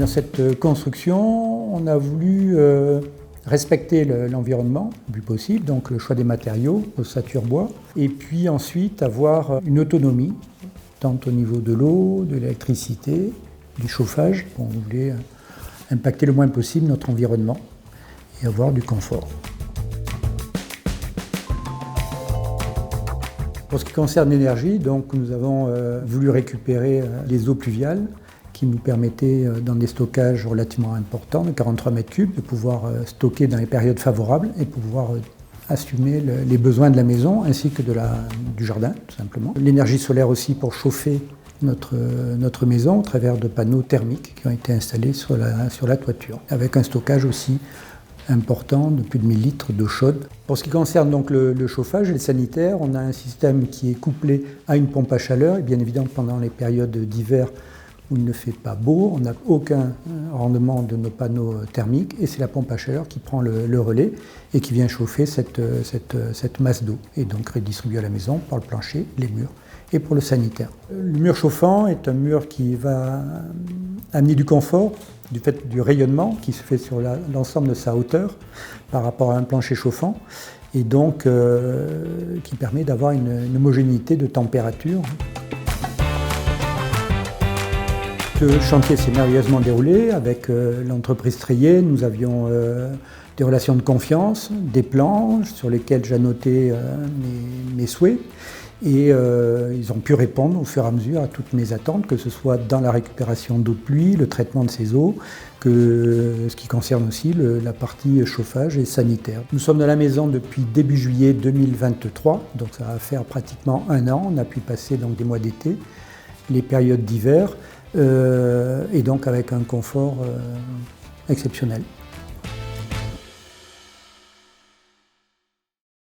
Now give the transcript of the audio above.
Dans cette construction, on a voulu respecter l'environnement le plus possible, donc le choix des matériaux, ossature bois, et puis ensuite avoir une autonomie, tant au niveau de l'eau, de l'électricité, du chauffage. On voulait impacter le moins possible notre environnement et avoir du confort. Pour ce qui concerne l'énergie, donc nous avons voulu récupérer les eaux pluviales qui nous permettaient, dans des stockages relativement importants, de 43 mètres cubes, de pouvoir stocker dans les périodes favorables et pouvoir assumer les besoins de la maison ainsi que du jardin, tout simplement. L'énergie solaire aussi pour chauffer notre maison au travers de panneaux thermiques qui ont été installés sur la toiture, avec un stockage aussi important de plus de 1000 litres d'eau chaude. Pour ce qui concerne donc le chauffage et le sanitaire, on a un système qui est couplé à une pompe à chaleur et bien évidemment pendant les périodes d'hiver où il ne fait pas beau, on n'a aucun rendement de nos panneaux thermiques et c'est la pompe à chaleur qui prend le relais et qui vient chauffer cette masse d'eau et donc redistribuer à la maison par le plancher, les murs et pour le sanitaire. Le mur chauffant est un mur qui va amener du confort du fait du rayonnement qui se fait sur l'ensemble de sa hauteur par rapport à un plancher chauffant et donc qui permet d'avoir une homogénéité de température. Le chantier s'est merveilleusement déroulé avec l'entreprise Treillet. Nous avions des relations de confiance, des plans sur lesquels j'annotais mes souhaits et ils ont pu répondre au fur et à mesure à toutes mes attentes, que ce soit dans la récupération d'eau de pluie, le traitement de ces eaux, que ce qui concerne aussi la partie chauffage et sanitaire. Nous sommes dans la maison depuis début juillet 2023, donc ça va faire pratiquement un an. On a pu passer donc des mois d'été, les périodes d'hiver, et donc avec un confort exceptionnel.